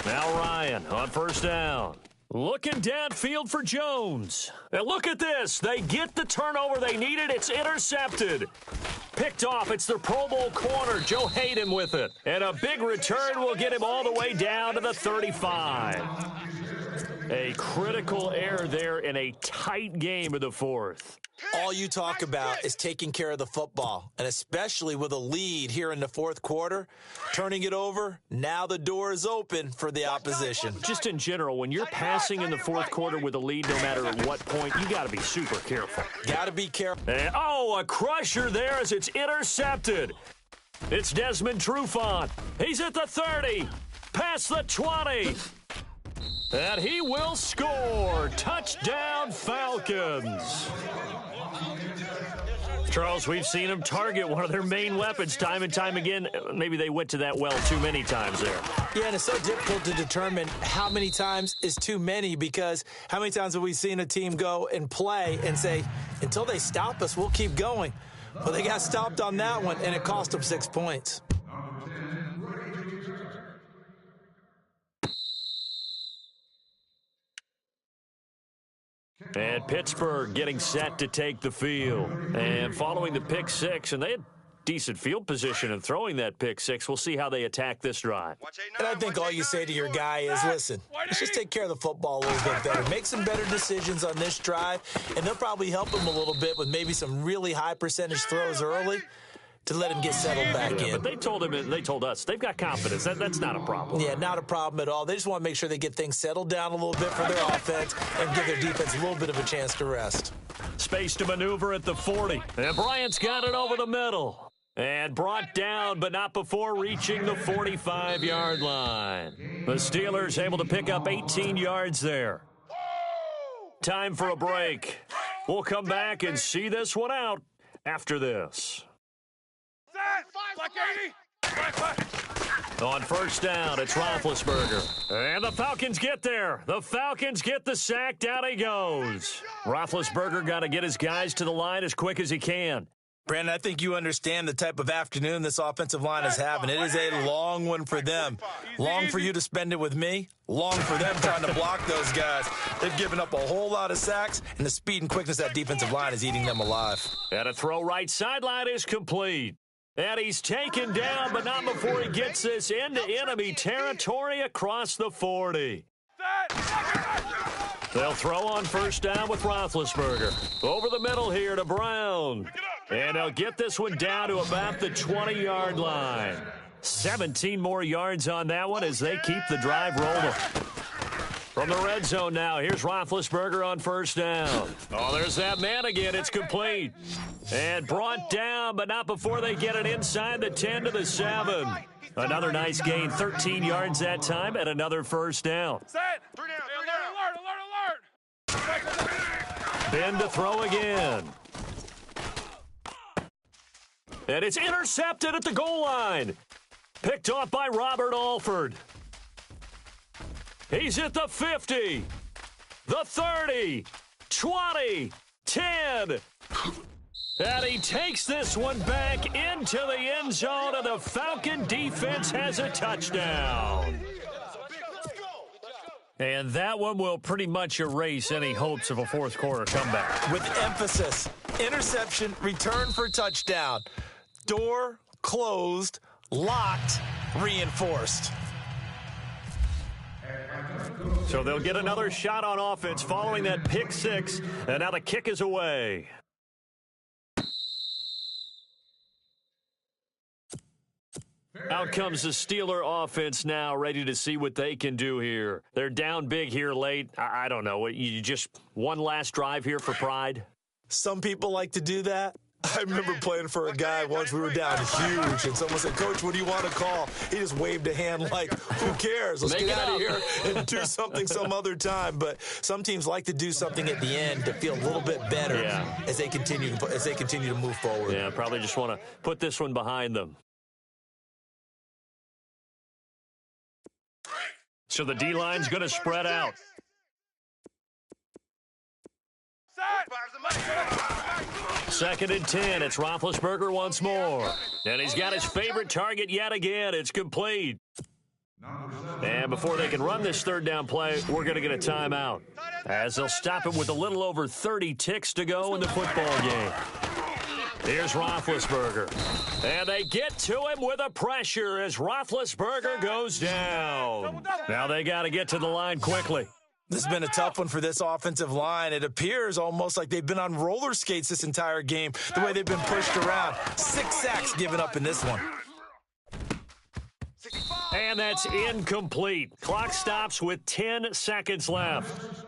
A: Now Ryan on first down. Looking downfield for Jones. And look at this. They get the turnover they needed. It's intercepted. Picked off. It's the Pro Bowl corner. Joe Hayden with it. And a big return will get him all the way down to the 35. A critical error there in a tight game of the fourth.
D: All you talk about is taking care of the football, and especially with a lead here in the fourth quarter, turning it over, now the door is open for the opposition.
A: Just in general, when you're passing in the fourth quarter with a lead, no matter at what point, you got to be super careful.
D: Got to be careful.
A: And, a crusher there as it's intercepted. It's Desmond Trufant. He's at the 30, past the 20. And he will score. Touchdown, Falcons. Charles, we've seen them target one of their main weapons time and time again. Maybe they went to that well too many times there.
D: Yeah, and it's so difficult to determine how many times is too many because how many times have we seen a team go and play and say, until they stop us, we'll keep going. Well, they got stopped on that one, and it cost them 6 points.
A: And Pittsburgh getting set to take the field. And following the pick six, and they had decent field position in throwing that pick six. We'll see how they attack this drive.
D: And I think all you say to your guy is, listen, let's just take care of the football a little bit better. Make some better decisions on this drive, and they'll probably help him a little bit with maybe some really high percentage throws early to let him get settled back in.
A: But they told us they've got confidence. That's not a problem.
D: Yeah, not a problem at all. They just want to make sure they get things settled down a little bit for their offense and give their defense a little bit of a chance to rest.
A: Space to maneuver at the 40. And Bryant's got it over the middle. And brought down, but not before reaching the 45-yard line. The Steelers able to pick up 18 yards there. Time for a break. We'll come back and see this one out after this. On first down, it's Roethlisberger. And the Falcons get there. The Falcons get the sack. Down he goes. Roethlisberger got to get his guys to the line as quick as he can.
D: Brandon, I think you understand the type of afternoon this offensive line is having. It is a long one for them. Long for you to spend it with me. Long for them trying to block those guys. They've given up a whole lot of sacks, and the speed and quickness of that defensive line is eating them alive.
A: And a throw right sideline is complete. And he's taken down, but not before he gets this into enemy territory across the 40. They'll throw on first down with Roethlisberger. Over the middle here to Brown. And they'll get this one down to about the 20-yard line. 17 more yards on that one as they keep the drive rolling. From the red zone now, here's Roethlisberger on first down. Oh, there's that man again. It's complete. And brought down, but not before they get it inside the 10 to the 7. Another nice gain, 13 yards that time, and another first down.
C: Set. 3 down. Alert.
A: Ben to throw again. And it's intercepted at the goal line. Picked off by Robert Alford. He's at the 50, the 30, 20, 10. And he takes this one back into the end zone, and the Falcon defense has a touchdown. And that one will pretty much erase any hopes of a fourth quarter comeback.
D: With emphasis, interception, return for touchdown. Door closed, locked, reinforced.
A: So they'll get another shot on offense following that pick six, and now the kick is away. Out comes the Steeler offense now, ready to see what they can do here. They're down big here late. I don't know. You just one last drive here for pride?
D: Some people like to do that. I remember playing for a guy once. We were down huge, and someone said, "Coach, what do you want to call?" He just waved a hand like, who cares? Let's get out of here and do something some other time. But some teams like to do something at the end to feel a little bit better as they continue to move forward.
A: Yeah, probably just want to put this one behind them. So the D-line's going to spread out. Second and 10. It's Roethlisberger once more. And he's got his favorite target yet again. It's complete. And before they can run this third down play, we're going to get a timeout, as they'll stop it with a little over 30 ticks to go in the football game. Here's Roethlisberger. And they get to him with a pressure as Roethlisberger goes down. Now they got to get to the line quickly.
D: This has been a tough one for this offensive line. It appears almost like they've been on roller skates this entire game, the way they've been pushed around. 6 sacks given up in this one.
A: And that's incomplete. Clock stops with 10 seconds left.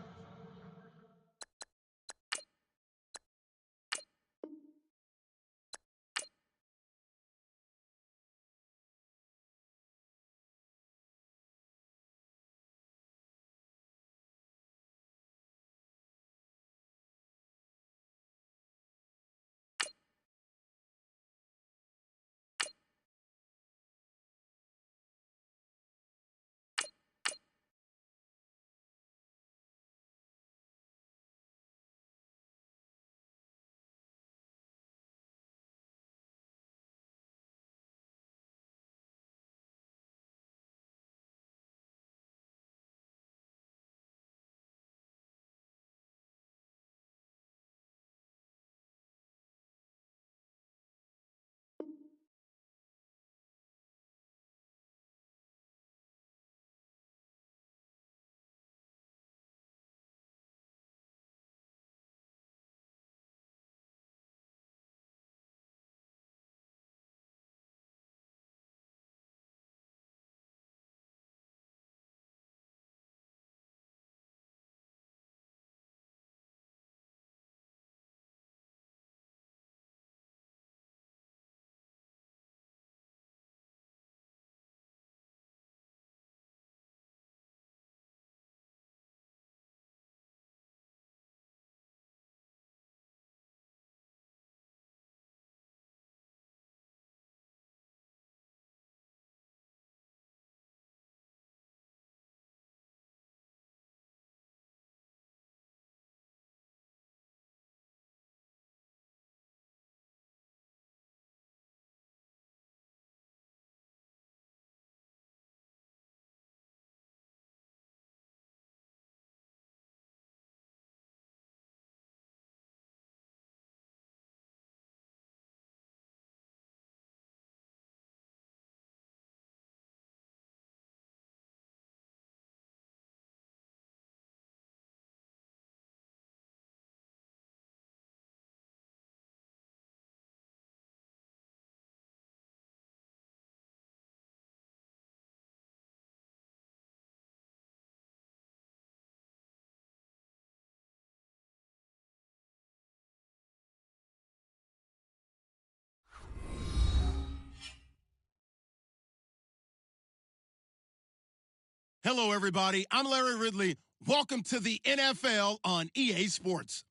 E: Hello, everybody. I'm Larry Ridley. Welcome to the NFL on EA Sports.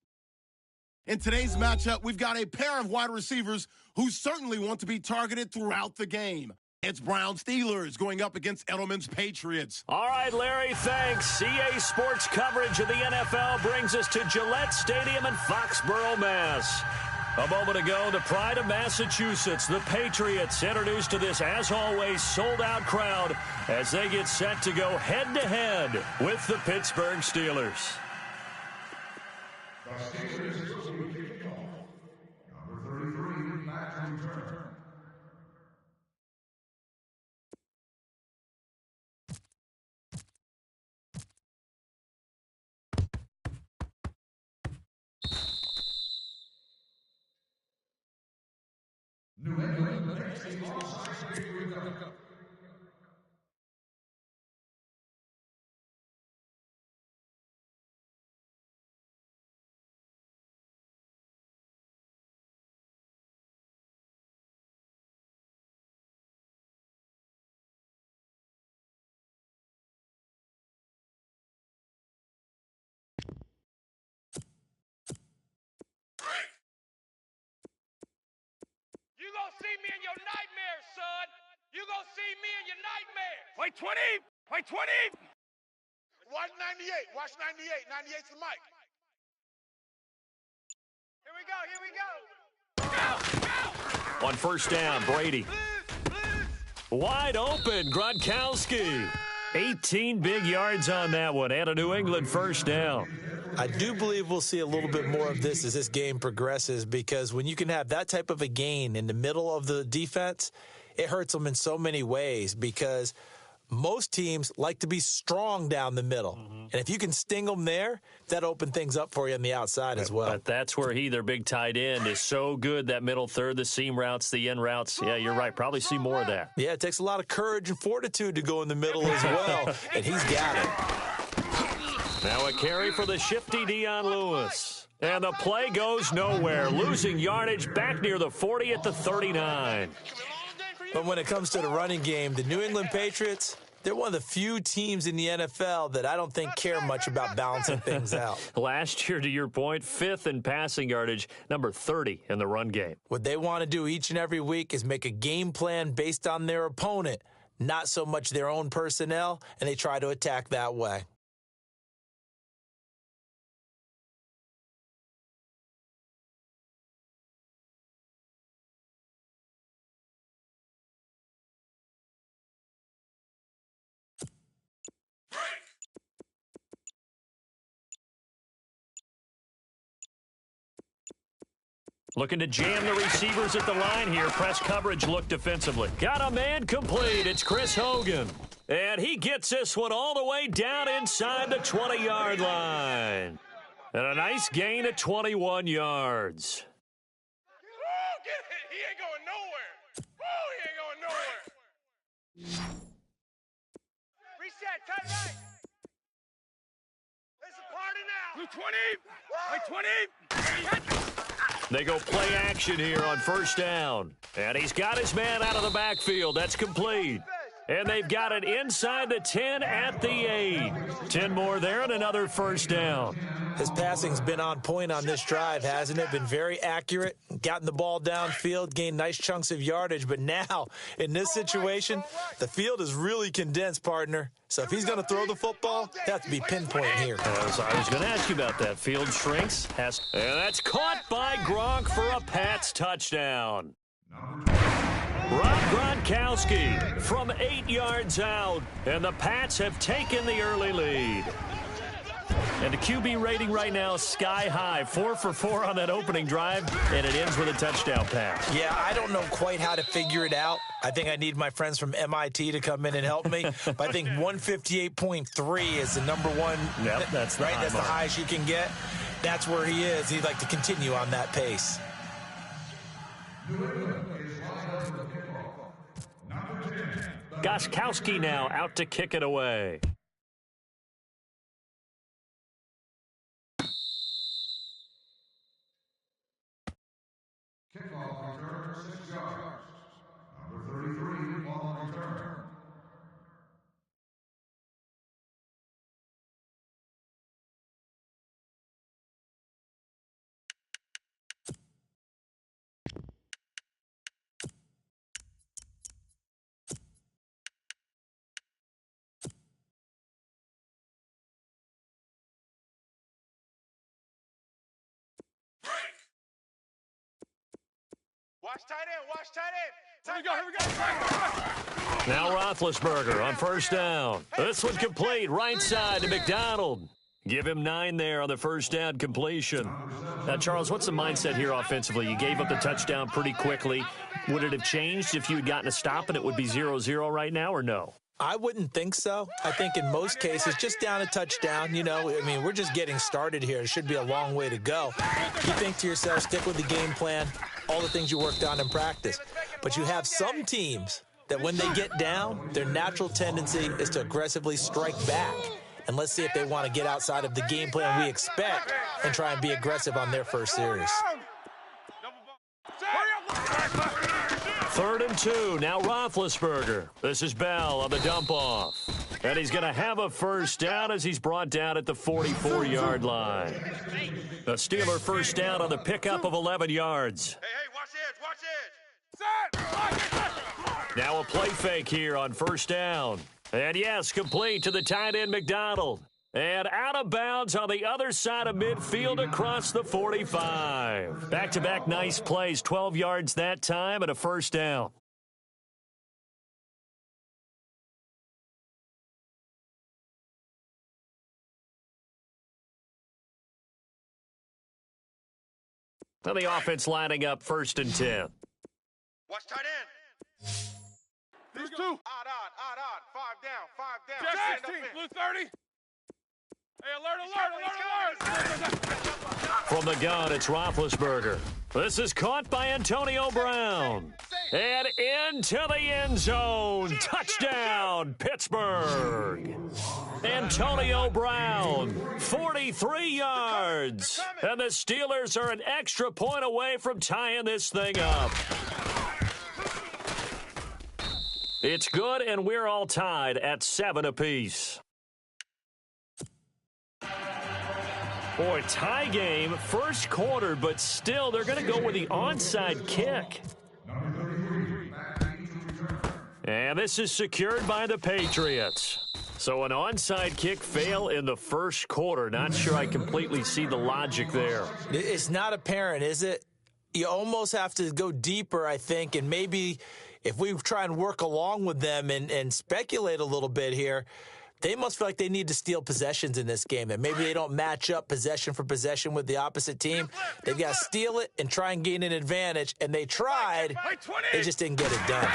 E: In today's matchup, we've got a pair of wide receivers who certainly want to be targeted throughout the game. It's Brown Steelers going up against Edelman's Patriots.
A: All right, Larry, thanks. EA Sports coverage of the NFL brings us to Gillette Stadium in Foxborough, Mass. A moment ago, the pride of Massachusetts, the Patriots, introduced to this, as always, sold-out crowd as they get set to go head-to-head with the Pittsburgh Steelers.
F: The Steelers will be kicking off. Number 33, back to return. New England makes a offside victory cup.
B: You gonna see me in your nightmares, son. You gonna see me in your nightmares.
C: Play 20. Play 20.
B: Watch 98. Watch 98. 98's the mic. Here we go. Here we go.
A: On first down, Brady. Wide open, Gronkowski. 18 big yards on that one, and a New England first down.
D: I do believe we'll see a little bit more of this as this game progresses, because when you can have that type of a gain in the middle of the defense, it hurts them in so many ways, because most teams like to be strong down the middle. And if you can sting them there, that opens things up for you on the outside as well.
A: But that's where their big tight end, is so good, that middle third, the seam routes, the in routes. Yeah, you're right. Probably see more of that.
D: Yeah, it takes a lot of courage and fortitude to go in the middle as well, and he's got it.
A: Now a carry for the shifty Dion Lewis. And the play goes nowhere, losing yardage back near the 40 at the 39.
D: But when it comes to the running game, the New England Patriots, they're one of the few teams in the NFL that I don't think care much about balancing things out.
A: Last year, to your point, 5th in passing yardage, number 30 in the run game.
D: What they want to do each and every week is make a game plan based on their opponent, not so much their own personnel, and they try to attack that way.
A: Looking to jam the receivers at the line here. Press coverage look defensively. Got a man complete. It's Chris Hogan. And he gets this one all the way down inside the 20-yard line. And a nice gain of 21 yards.
B: Woo, get it. He ain't going nowhere. Woo, he ain't going nowhere. Reset. Tight right. It's a party now.
C: Play 20. Play 20.
A: They go play action here on first down. And he's got his man out of the backfield. That's complete. And they've got it inside the 10 at the 8. 10 more there and another first down.
D: His passing's been on point on this drive, hasn't it? Been very accurate, gotten the ball downfield, gained nice chunks of yardage. But now, in this situation, the field is really condensed, partner. So if he's going to throw the football, it has to be pinpoint here.
A: As I was going to ask you about that. Field shrinks. And that's caught by Gronk for a Pats touchdown. Rob Gronkowski from 8 yards out. And the Pats have taken the early lead. And the QB rating right now, sky high. 4 for 4 on that opening drive, and it ends with a touchdown pass.
D: Yeah, I don't know quite how to figure it out. I think I need my friends from MIT to come in and help me. But I think 158.3 is the number one.
A: Yep, that's the
D: right.
A: high
D: That's
A: mark.
D: the highest you can get. That's where he is. He'd like to continue on that pace.
A: Goskowski now out to kick it away.
F: Kickoff return 6 yards. Number 33, ball return.
B: Watch tight end. Watch tight end.
C: Here we go. Here we go.
A: Now Roethlisberger on first down. This one complete, right side to McDonald. Give him 9 there on the first down completion. Now, Charles, what's the mindset here offensively? You gave up the touchdown pretty quickly. Would it have changed if you had gotten a stop and it would be 0-0 right now, or no?
D: I wouldn't think so. I think in most cases, just down a touchdown, you know, I mean, we're just getting started here. It should be a long way to go. You think to yourself, stick with the game plan, all the things you worked on in practice. But you have some teams that when they get down, their natural tendency is to aggressively strike back. And let's see if they want to get outside of the game plan we expect and try and be aggressive on their first series.
A: 3rd and 2, now Roethlisberger. This is Bell on the dump-off. And he's going to have a first down as he's brought down at the 44-yard line. The Steeler first down on the pickup of 11 yards.
B: Hey, watch edge.
A: Now a play fake here on first down. And yes, complete to the tight end McDonald. And out of bounds on the other side of midfield across the 45. Back-to-back nice plays, 12 yards that time and a first down. Now the offense lining up 1st and 10.
B: Watch tight end.
C: These two.
B: Odd. 5 down.
C: Jack 16. Blue 30. Hey, alert.
A: From the gun, it's Roethlisberger. This is caught by Antonio Brown. And into the end zone. Touchdown, Pittsburgh. Antonio Brown, 43 yards. And the Steelers are an extra point away from tying this thing up. It's good, and we're all tied at 7 apiece. Boy, tie game, first quarter, but still they're going to go with the onside kick. And this is secured by the Patriots. So an onside kick fail in the first quarter. Not sure I completely see the logic there.
D: It's not apparent, is it? You almost have to go deeper, I think, and maybe if we try and work along with them and speculate a little bit here, they must feel like they need to steal possessions in this game, that maybe they don't match up possession for possession with the opposite team. They've got to steal it and try and gain an advantage, and they tried. They just didn't get it done.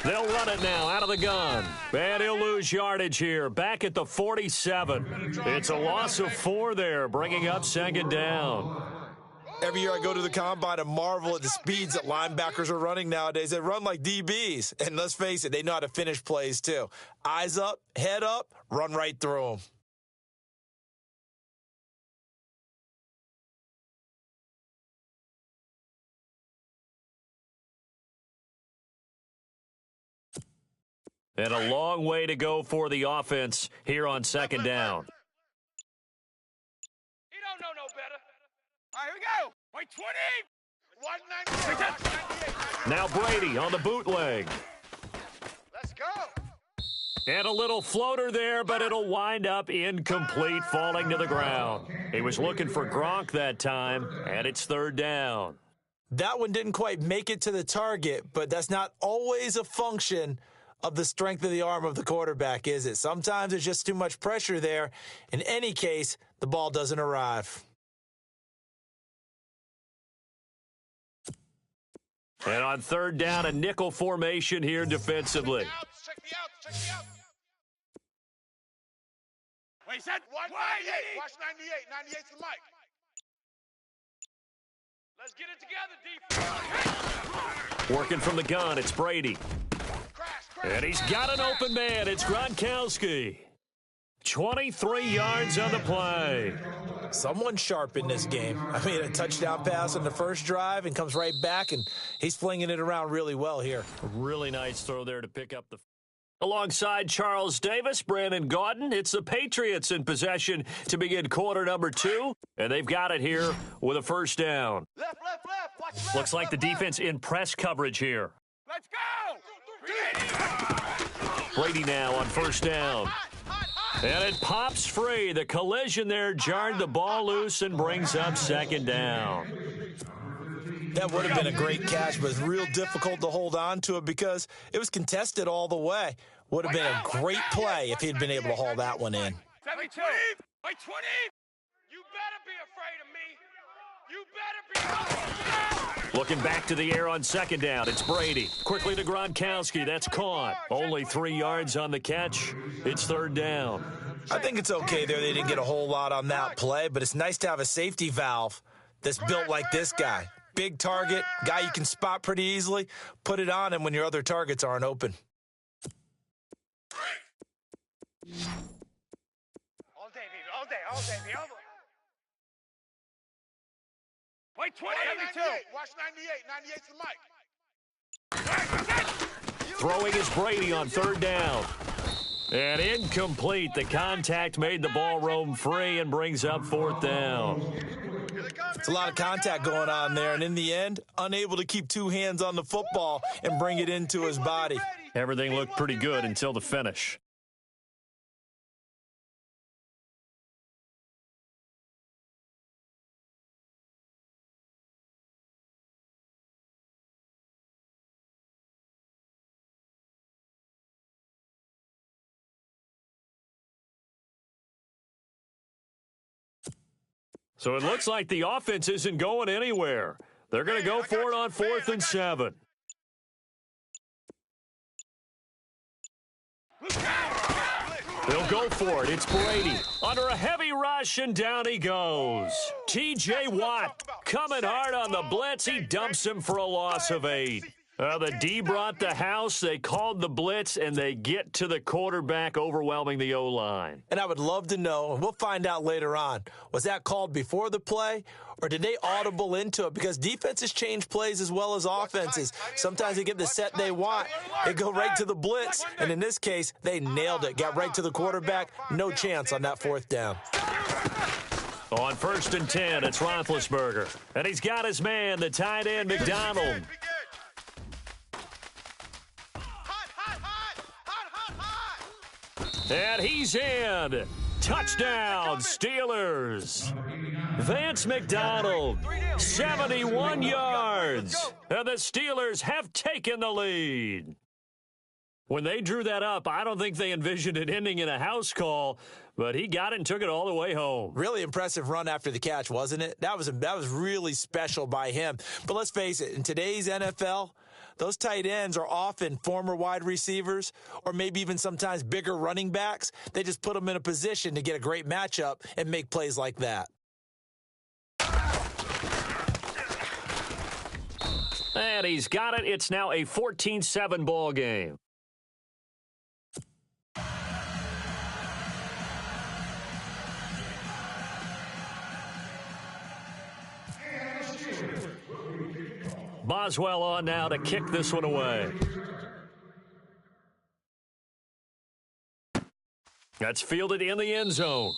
A: They'll run it now out of the gun. And he'll lose yardage here, back at the 47. It's a loss of 4 there, bringing up 2nd down.
D: Every year I go to the combine and marvel at the speeds that linebackers are running nowadays. They run like DBs. And let's face it, they know how to finish plays too. Eyes up, head up, run right through them.
A: And a long way to go for the offense here on 2nd down.
B: He don't know no better.
C: All right, here we go. Wait, 20.
B: 198.
A: Now Brady on the bootleg.
B: Let's go.
A: And a little floater there, but it'll wind up incomplete, falling to the ground. He was looking for Gronk that time, and it's 3rd down.
D: That one didn't quite make it to the target, but that's not always a function of the strength of the arm of the quarterback, is it? Sometimes there's just too much pressure there. In any case, the ball doesn't arrive.
A: And on 3rd down, a nickel formation here defensively.
B: Check me out.
C: Wait, set.
B: 198. Watch 98. 98's the mic. Let's get it together, defense.
A: Working from the gun, it's Brady. And he's got an open man. It's Gronkowski. 23 yards on the play.
D: Someone sharp in this game. I mean, a touchdown pass on the first drive and comes right back, and he's flinging it around really well here.
A: A really nice throw there to pick up the... Alongside Charles Davis, Brandon Gaudin, it's the Patriots in possession to begin quarter number 2, and they've got it here with a first down.
B: Left. Watch left.
A: Looks like the defense in press coverage here.
C: Let's go.
A: Brady now on first down. And it pops free. The collision there jarred the ball loose and brings up 2nd down.
D: That would have been a great catch, but it's real difficult to hold on to it because it was contested all the way. Would have been a great play if he'd been able to haul that one in.
C: 72. Wait, 20.
B: You better be afraid of me. You better be.
A: Looking back to the air on second down, it's Brady. Quickly to Gronkowski. That's caught. Only 3 yards on the catch. It's third down.
D: I think it's okay there. They didn't get a whole lot on that play, but it's nice to have a safety valve that's built like this guy. Big target, guy you can spot pretty easily. Put it on him when your other targets aren't open.
C: All day, baby. All day, all day, baby. Wait, 20. 72.
B: Watch 98. 98's the mic.
A: Throwing is Brady on third down. And incomplete. The contact made the ball roam free and brings up fourth down.
D: It's a lot of contact going on there, and in the end, unable to keep 2 hands on the football and bring it into his body.
A: Everything looked pretty good until the finish. So it looks like the offense isn't going anywhere. They're going to go for it on 4th and 7. They'll go for it. It's Brady. Under a heavy rush, and down he goes. T.J. Watt coming hard on the blitz. He dumps him for a loss of 8. The D brought the house. They called the blitz, and they get to the quarterback, overwhelming the O-line.
D: And I would love to know, and we'll find out later on, was that called before the play, or did they audible into it? Because defenses change plays as well as offenses. Sometimes they get the set they want. They go right to the blitz, and in this case, they nailed it. Got right to the quarterback. No chance on that 4th down.
A: On 1st and 10, it's Roethlisberger. And he's got his man, the tight end, McDonald. And he's in. Touchdown, Steelers. Vance McDonald, 71 yards. And the Steelers have taken the lead. When they drew that up, I don't think they envisioned it ending in a house call, but he got it and took it all the way home.
D: Really impressive run after the catch, wasn't it? That was really special by him. But let's face it, in today's NFL, those tight ends are often former wide receivers or maybe even sometimes bigger running backs. They just put them in a position to get a great matchup and make plays like that.
A: And he's got it. It's now a 14-7 ball game. Boswell on now to kick this one away. That's fielded in the end zone.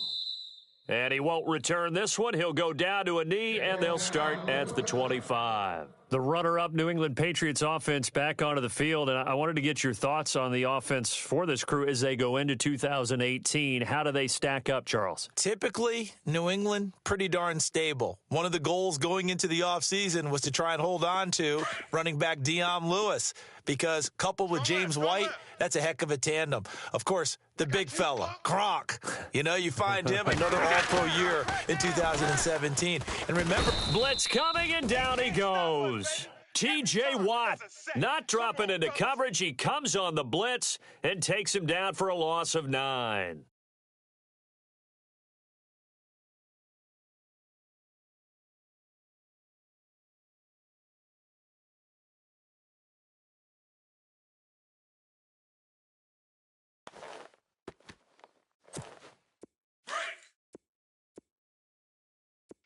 A: And he won't return this one. He'll go down to a knee, and they'll start at the 25. The runner-up New England Patriots offense back onto the field, and I wanted to get your thoughts on the offense for this crew as they go into 2018. How do they stack up, Charles?
D: Typically, New England, pretty darn stable. One of the goals going into the offseason was to try and hold on to running back Dion Lewis, because coupled with James White, that's a heck of a tandem. Of course, the big fella, Gronk. You find him another all-pro year in 2017. And remember,
A: blitz coming, and down he goes. T.J. Watt not dropping into coverage. He comes on the blitz and takes him down for a loss of 9.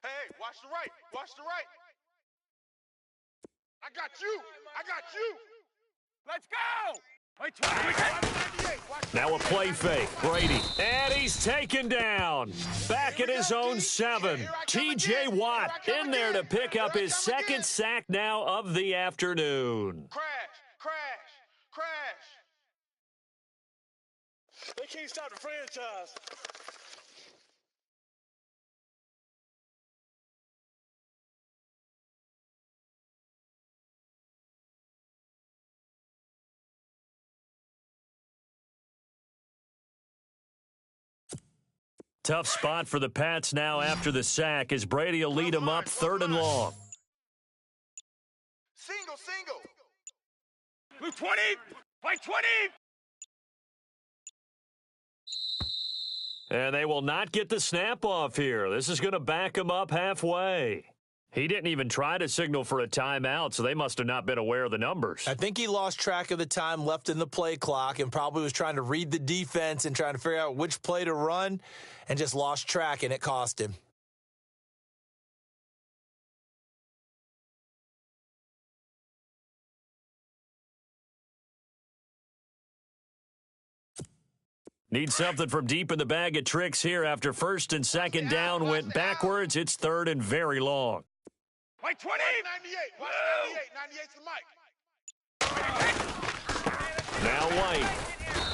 B: Hey, watch the right. Watch the right. I got you. I got you.
C: Let's go. Wait, 20.
A: Now a play fake. Brady. And he's taken down. Back at his own 7. T.J. Watt in there to pick up his second sack now of the afternoon.
B: Crash, crash, crash.
C: They can't stop the franchise.
A: Tough spot for the Pats now after the sack as Brady will lead them up 3rd and long.
B: Single.
C: Blue 20. Play 20.
A: And they will not get the snap off here. This is going to back him up halfway. He didn't even try to signal for a timeout, so they must have not been aware of the numbers.
D: I think he lost track of the time left in the play clock and probably was trying to read the defense and trying to figure out which play to run and just lost track, and it cost him.
A: Need something from deep in the bag of tricks here after 1st and 2nd down went backwards. It's 3rd and very long.
C: Play 20.
B: 98. Watch 98. 98's the mic.
A: Now White.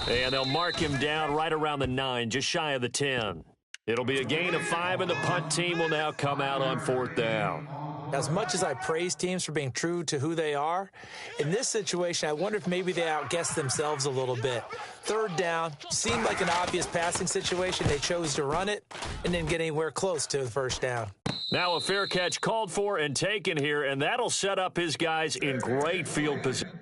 A: And they'll mark him down right around the 9, just shy of the 10. It'll be a gain of 5, and the punt team will now come out on 4th down.
D: As much as I praise teams for being true to who they are, in this situation, I wonder if maybe they outguessed themselves a little bit. 3rd down seemed like an obvious passing situation. They chose to run it and didn't get anywhere close to the 1st down.
A: Now a fair catch called for and taken here, and that'll set up his guys in great field position.